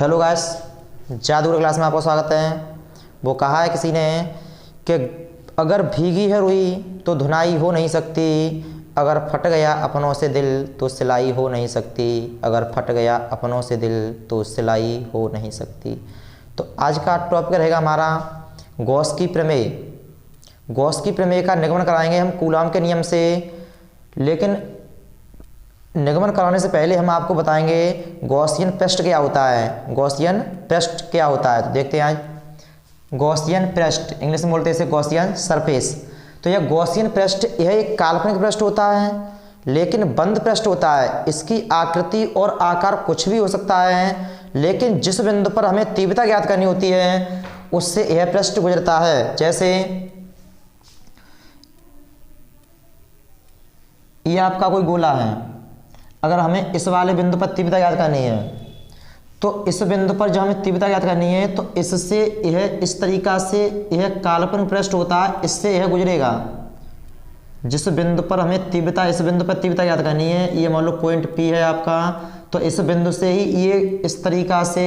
Hello guys, जादू class में आपका स्वागत है। वो कहा है किसी ने कि अगर भीगी है रुई तो धुनाई हो नहीं सकती, अगर फट गया अपनों से दिल तो सिलाई हो नहीं सकती, अगर फट गया अपनों से दिल तो सिलाई हो नहीं सकती। तो आज का टॉपिक रहेगा हमारा गॉस की प्रमेय। गॉस की प्रमेय का निगमन कराएंगे हम कूलॉम के नियम से, लेकिन निगमन कराने से पहले हम आपको बताएंगे गॉसियन पृष्ठ क्या होता है। गॉसियन पृष्ठ क्या होता है तो देखते हैं आज। गॉसियन पृष्ठ इंग्लिश में बोलते हैं इसे गॉसियन सरफेस। तो यह गॉसियन पृष्ठ यह एक काल्पनिक पृष्ठ होता है, लेकिन बंद पृष्ठ होता है। इसकी आकृति और आकार कुछ भी हो सकता है, लेकिन जिस बिंदु पर हमें तीव्रता ज्ञात करनी होती है उससे यह पृष्ठ गुजरता है। जैसे ये आपका कोई गोला है, अगर हमें इस वाले बिंदु पर तीव्रता ज्ञात करनी है तो इस बिंदु पर जो हमें तीव्रता ज्ञात करनी है तो इससे यह इस तरीका से यह काल्पनिक पृष्ठ होता है, इससे यह गुजरेगा। जिस बिंदु पर हमें तीव्रता इस बिंदु पर तीव्रता ज्ञात करनी है, ये मान लो पॉइंट P है आपका, तो इस बिंदु से ही ये इस तरीका से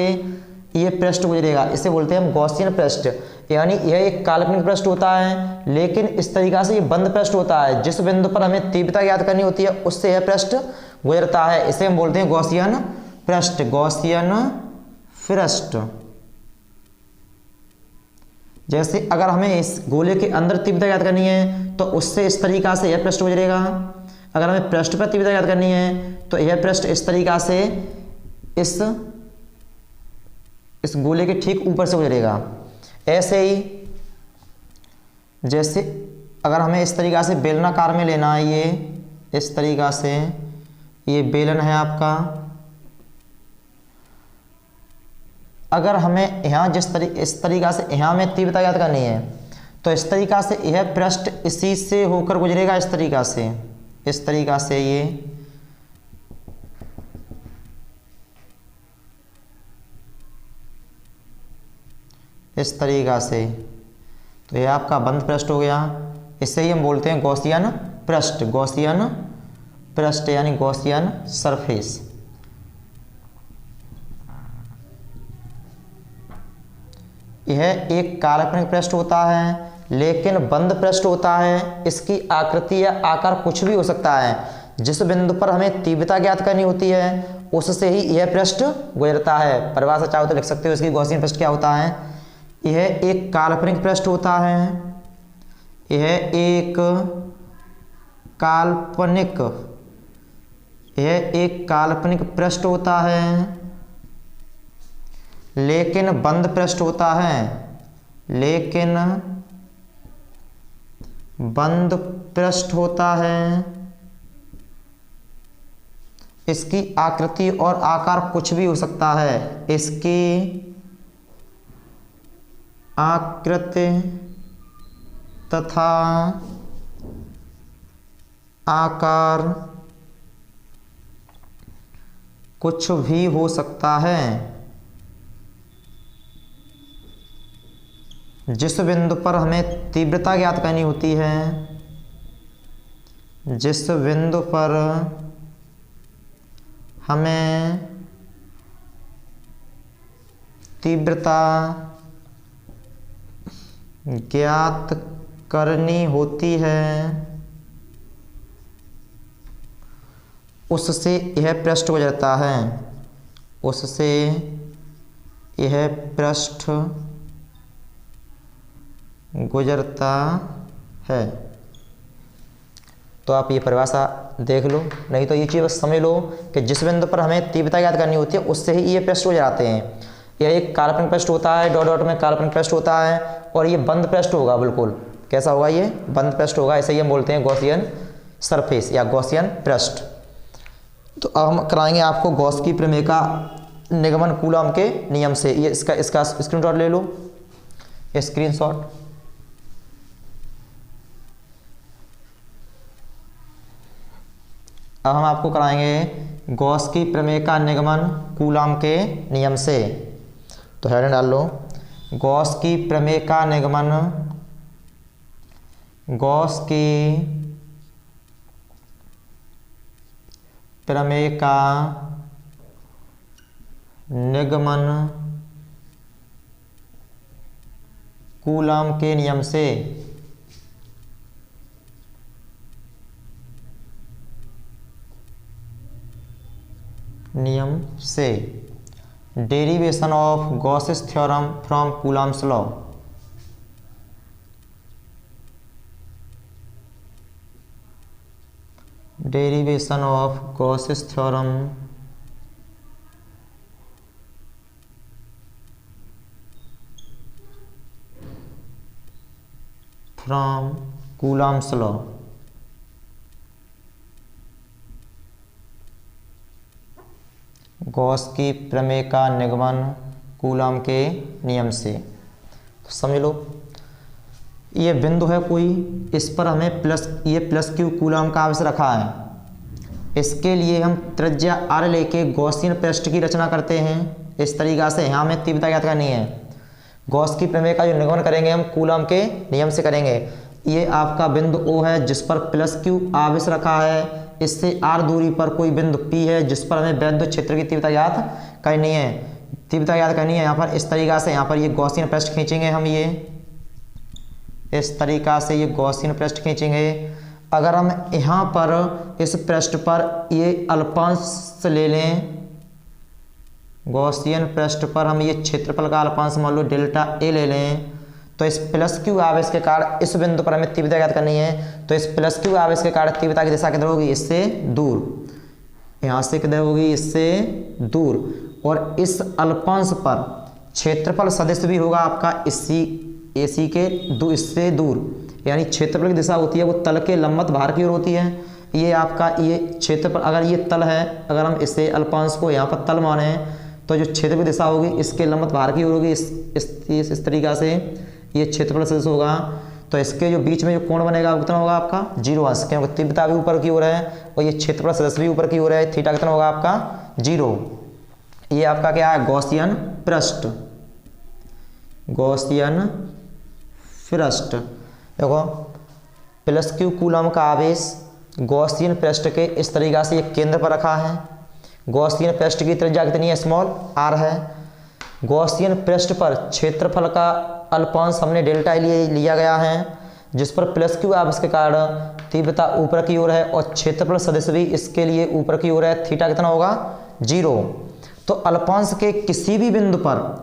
ये पृष्ठ गुजरेगा। इसे बोलते हैं हम गॉसियन पृष्ठ। यानी यह एक काल्पनिक पृष्ठ होता है, लेकिन इस तरीका से ये बंद पृष्ठ होता है। जिस बिंदु पर हमें तीव्रता ज्ञात करनी होती है उससे यह पृष्ठ गुजरता है। इसे हम बोलते हैं गॉसियन पृष्ठ। गॉसियन पृष्ठ। जैसे अगर हमें इस गोले के अंदर तीव्रता ज्ञात करनी है तो उससे इस तरीका से यह पृष्ठ गुजरेगा। अगर हमें पृष्ठ पर तीव्रता ज्ञात करनी है तो यह पृष्ठ इस तरीका से इस गोले के ठीक ऊपर से गुजरेगा। ऐसे ही जैसे अगर हमें इस तरीका से बेलनाकार में लेना है, ये इस तरीका से ये बेलन है आपका। अगर हमें यहाँ इस तरीका से यहाँ में तीव्रता ज्ञात करनी है तो इस तरीका से यह पृष्ठ इसी से होकर गुजरेगा। इस तरीका से ये इस तरीका से, तो यह आपका बंद पृष्ठ हो गया। इसे ही हम बोलते हैं गॉसियन पृष्ठ। गॉसियन पृष्ठ यानी गॉसियन सरफेस। यह एक काल्पनिक पृष्ठ होता है, लेकिन बंद पृष्ठ होता है। इसकी आकृति या आकार कुछ भी हो सकता है। जिस बिंदु पर हमें तीव्रता ज्ञात करनी होती है उससे ही यह पृष्ठ गुजरता है। परिभाषा चाहो तो लिख सकते हो इसकी। गॉसियन पृष्ठ क्या होता है? यह एक काल्पनिक पृष्ठ होता है। यह एक काल्पनिक पृष्ठ होता है, लेकिन बंद पृष्ठ होता है। लेकिन बंद पृष्ठ होता है। इसकी आकृति और आकार कुछ भी हो सकता है। इसकी आकृति तथा आकार कुछ भी हो सकता है। जिस बिंदु पर हमें तीव्रता ज्ञात करनी होती है, जिस बिंदु पर हमें तीव्रता ज्ञात करनी होती है उससे यह पृष्ठ गुजरता है। उससे यह पृष्ठ गुजरता है। तो आप ये परिभाषा देख लो, नहीं तो ये चीज़ बस समझ लो कि जिस बिंदु पर हमें तीव्रता ज्ञात करनी होती है उससे ही ये पृष्ठ गुजराते हैं। यह एक काल्पनिक पृष्ठ होता है, डॉट डॉट में काल्पनिक पृष्ठ होता है, और ये बंद पृष्ठ होगा। बिल्कुल कैसा होगा? ये बंद पृष्ठ होगा। इसे ही हम बोलते हैं गॉसियन सरफेस या गॉसियन पृष्ठ। तो अब हम कराएंगे आपको गॉस की प्रमेय का निगमन कूलॉम के नियम से। ये इसका स्क्रीनशॉट ले लो, स्क्रीनशॉट। अब हम आपको कराएंगे गॉस की प्रमेय का निगमन कूलॉम के नियम से। तो हेडिंग डाल लो, गॉस की प्रमेय का निगमन, गॉस की प्रमेय का निगमन कूलॉम के नियम से derivation of Gauss's theorem from Coulomb's law. Derivation of Gauss's theorem from Coulomb's law. Gauss की प्रमेय का निगमन कूलॉम के नियम से। तो समझ लो, ये बिंदु है कोई, इस पर हमें प्लस क्यू कूलॉम का आवेश रखा है। इसके लिए हम त्रिज्या r लेके गॉसियन पृष्ठ की रचना करते हैं। इस तरीक़ा से यहाँ हमें तीव्रता ज्ञात करनी है। गॉस की प्रमेय का जो निगमन करेंगे हम कूलॉम के नियम से करेंगे। ये आपका बिंदु O है जिस पर प्लस क्यू आवेश रखा है। इससे r दूरी पर कोई बिंदु P है जिस पर हमें वैद्युत क्षेत्र की तीव्रता ज्ञात करनी है। यहाँ पर इस तरीक़ा से यहाँ पर ये गॉसियन पृष्ठ खींचेंगे हम, ये इस तरीक़ा से ये गॉसियन पृष्ठ खींचेंगे। अगर हम यहाँ पर इस पृष्ठ पर ये अल्पांश ले लें, गॉसियन पृष्ठ पर हम ये क्षेत्रफल का अल्पांश मान लो डेल्टा A ले लें, तो इस प्लस क्यू आवेश के कारण इस बिंदु पर हमें तीव्रता ज्ञात करनी है। तो इस प्लस क्यू आवेश के कारण तीव्रता की दिशा किधर होगी? इससे दूर। यहाँ से किधर होगी? इससे दूर। और इस अल्पांश पर क्षेत्रफल सदिश भी होगा आपका इससे इससे दूर। यानी क्षेत्रफल की दिशा होती है वो तल के लंबवत भार की ओर होती है। ये आपका ये क्षेत्रफल, अगर ये तल है, अगर हम इसे अल्पांश को यहाँ पर तल माने तो जो क्षेत्र की दिशा होगी इसके लंबवत भार की ओर होगी। इस तरीक़ा से ये क्षेत्रफल सदिश होगा। तो इसके जो बीच में जो कोण बनेगा वो कितना होगा आपका? 0 अंश, क्योंकि तीव्रता भी ऊपर की ओर है और ये क्षेत्रफल सदिश भी ऊपर की ओर है। थीटा कितना होगा आपका? 0। ये आपका क्या है? गॉसियन पृष्ठ। गॉसियन पृष्ठ देखो, प्लस क्यू कूलॉम का आवेश गॉसियन पृष्ठ के इस तरीक़ा से एक केंद्र पर रखा है। गॉसियन पृष्ठ की त्रिज्या कितनी है? स्मॉल r है। गॉसियन पृष्ठ पर क्षेत्रफल का अल्पांश हमने डेल्टा लिया गया है जिस पर प्लस क्यू आवेश के कारण तीव्रता ऊपर की ओर है और क्षेत्रफल सदिश भी इसके लिए ऊपर की ओर है। थीटा कितना होगा? 0। तो अल्पांश के किसी भी बिंदु पर,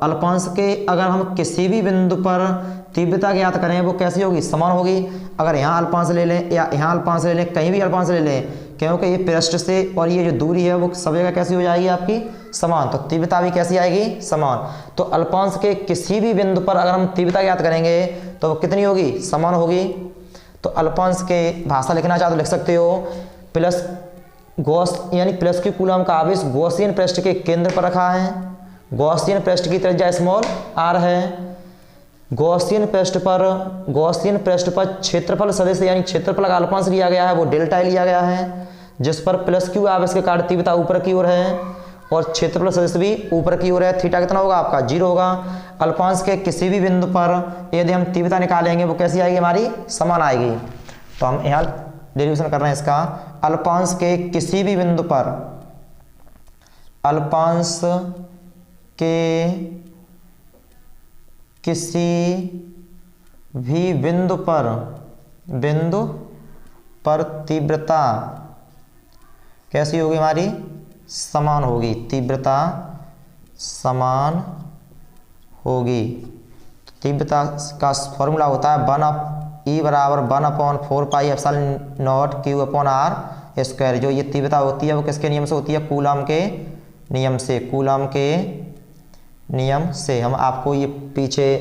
अगर हम किसी भी बिंदु पर तीव्रता ज्ञात करें वो कैसी होगी? समान होगी। अगर यहाँ अल्पांश ले लें या यहाँ अल्पांश ले लें, कहीं भी अल्पांश ले लें, क्योंकि ये पृष्ठ से और ये जो दूरी है वो सब जगह कैसी हो जाएगी आपकी? समान। तो तीव्रता भी कैसी आएगी? समान। तो अल्पांश के किसी भी बिंदु पर अगर हम तीव्रता ज्ञात करेंगे तो वो कितनी होगी? समान होगी। तो अल्पांश के भाषा लिखना चाहो तो लिख सकते हो, प्लस क्यू कूलॉम का आवेश गॉसियन पृष्ठ के केंद्र पर रखा है। गॉसियन पृष्ठ की त्रिज्या स्मॉल r है। गॉसियन पृष्ठ पर क्षेत्रफल सदिश यानी क्षेत्रफल का अल्पांश लिया गया है, वो डेल्टा लिया गया है जिस पर प्लस क्यू आवेश के कारण तीव्रता ऊपर की ओर है और क्षेत्रफल सदिश भी ऊपर की ओर है। थीटा कितना होगा आपका? 0 होगा। अल्पांश के किसी भी बिंदु पर यदि हम तीव्रता निकालेंगे वो कैसी आएगी? हमारी समान आएगी। तो हम यहाँ डेरिवेशन कर रहे हैं इसका। अल्पांश के किसी भी बिंदु पर, अल्पांश के किसी भी बिंदु पर तीव्रता कैसी होगी? हमारी समान होगी। तीव्रता समान होगी। तीव्रता का फॉर्मूला होता है 1/E बराबर 1/4 pi epsilon not Q upon R square. जो ये तीव्रता होती है वो किसके नियम से होती है? कूलॉम के नियम से। कूलॉम के नियम से हम आपको ये पीछे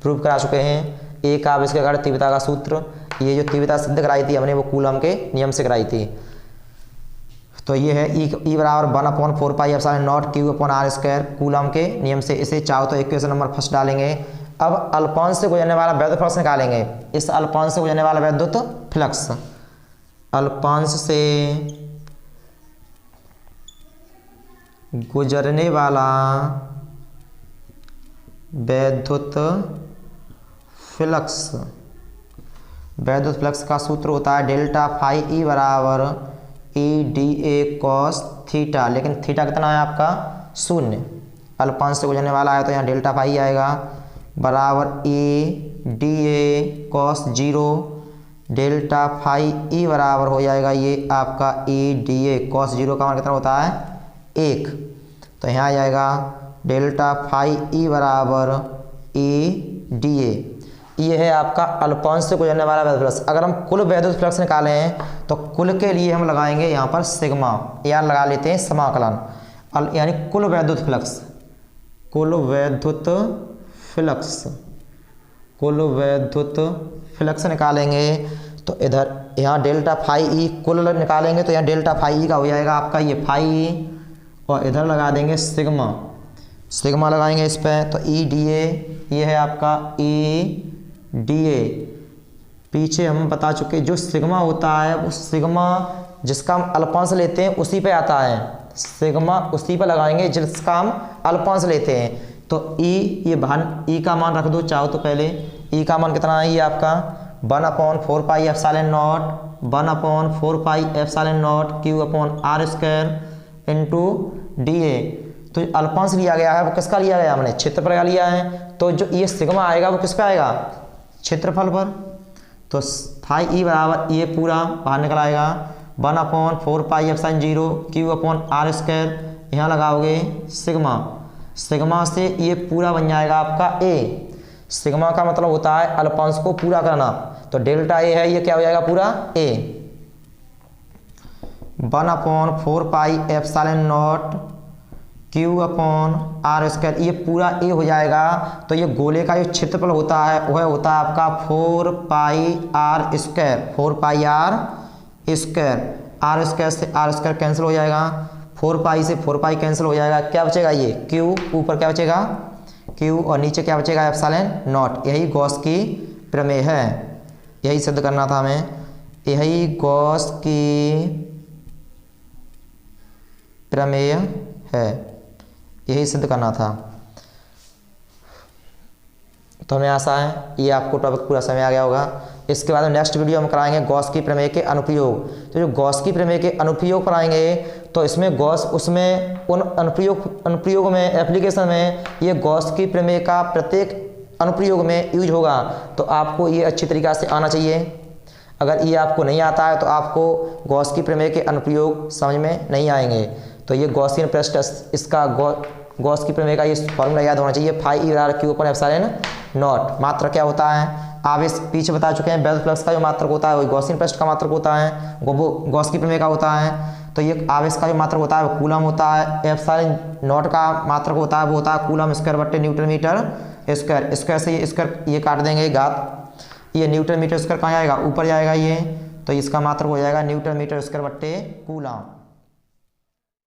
प्रूव करा चुके हैं। एक आवेश के कारण तीव्रता का सूत्र, ये जो तीव्रता सिद्ध कराई थी हमने वो कूलॉम के नियम से कराई थी। तो ये है E बराबर 1/4 pi epsilon not Q upon R square, Coulomb के नियम से। इसे चाहो तो इक्वेशन नंबर फर्स्ट डालेंगे। अब अल्पांश से गुजरने वाला वैद्युत फ्लक्स निकालेंगे। इस अल्पांश से गुजरने वाला वैद्युत फ्लक्स, अल्पांश से गुजरने वाला वैद्युत फ्लक्स का सूत्र होता है डेल्टा फाई E बराबर E dA cos थीटा। लेकिन थीटा कितना है आपका? 0। अल्पांश से गुजरने वाला है तो यहाँ डेल्टा फाई आएगा बराबर a d a cos zero delta phi e बराबर हो जाएगा ये आपका a d a cos zero का मान कितना होता है 1। तो यहाँ आ जाएगा डेल्टा फाई ई बराबर ए डी ए। ये है आपका अल्पांश से गुजरने वाला वैद्युत फ्लक्स। अगर हम कुल वैद्युत फ्लक्स निकाले हैं तो कुल के लिए हम लगाएंगे यहाँ पर सिग्मा, या लगा लेते हैं समाकलन, यानी कुल वैद्युत फ्लक्स, कुल वैद्युत फ्लक्स, कुल वैद्युत फ्लक्स निकालेंगे तो इधर यहाँ डेल्टा फाई ई कुल निकालेंगे तो यहाँ डेल्टा फाई ई का हो जाएगा आपका ये फाई ई, और इधर लगा देंगे सिग्मा, सिग्मा लगाएंगे इस पर तो ई डी ए, ये है आपका ई डी ए। पीछे हम बता चुके जो सिग्मा होता है वो सिग्मा जिसका हम अल्पांश लेते हैं उसी पे आता है, सिग्मा उसी पे लगाएंगे जिसका हम अल्पांश लेते हैं। तो ई ये ई का मान रख दो चाहो तो पहले, ई का मान कितना है ये आपका 1/4 pi epsilon naught 1/4 pi epsilon naught q upon r square into d a. तो अल्पांश लिया गया है वो किसका लिया गया हमने, क्षेत्रफल का लिया है। तो जो ये सिग्मा आएगा वो किस पे आएगा, क्षेत्रफल पर। तो फाई ई बराबर ये पूरा बाहर निकल आएगा 1/4 pi epsilon zero q upon r square, यहाँ लगाओगे सिग्मा, सिग्मा से ये पूरा बन जाएगा आपका ए। सिग्मा का मतलब होता है अल्पांश को पूरा करना, तो डेल्टा ए है ये क्या हो जाएगा पूरा a 1/4 pi epsilon naught q upon r square, ये पूरा ए हो जाएगा। तो ये गोले का जो क्षेत्रफल होता है वह होता है आपका 4 pi r square, 4 pi r square, r square से आर स्क्वायर कैंसिल हो जाएगा, 4 पाई से 4 पाई कैंसिल हो जाएगा, क्या बचेगा ये क्यू, ऊपर क्या बचेगा क्यू और नीचे क्या बचेगा एप्सिलॉन नॉट। यही गॉस की प्रमेय है, यही सिद्ध करना था हमें, यही गॉस की प्रमेय है, यही सिद्ध करना था। तो हमें आशा है ये आपको टॉपिक पूरा समझ आ गया होगा। इसके बाद नेक्स्ट वीडियो हम कराएंगे गॉस की प्रमेय के अनुप्रयोग। तो जो गॉस की प्रमेय के अनुप्रयोग कराएंगे तो इसमें गॉस उसमें उन अनुप्रयोग में एप्लीकेशन में ये गॉस की प्रमेय का प्रत्येक अनुप्रयोग में यूज होगा। तो आपको ये अच्छी तरीक़ा से आना चाहिए। अगर ये आपको नहीं आता है तो आपको गॉस की प्रमेय के अनुप्रयोग समझ में नहीं आएंगे। तो ये गॉसियन पृष्ठ इसका गॉस की प्रमेय का ये फॉर्मूला याद होना चाहिए, फाई ई बराबर क्यू अपॉन एप्सिलॉन नॉट। मात्रक क्या होता है आवेश पीछे बता चुके हैं, वैद्युत फ्लक्स का जो मात्रक होता है वही गॉसियन पृष्ठ का मात्रक होता है, वो गॉस की प्रमेय का होता है। तो ये आवेश का जो मात्रक होता है वो कूलम होता है, एप्सिलॉन नॉट का मात्रक होता है वो होता है कूलम स्क्वायर बटे न्यूटन मीटर स्क्वायर। स्क्वायर से ये स्क्वायर ये काट देंगे घात, ये न्यूटन मीटर स्क्वायर कहाँ जाएगा ऊपर जाएगा ये, तो इसका मात्रक हो जाएगा न्यूटन मीटर स्क्वायर बट्टे कूलम।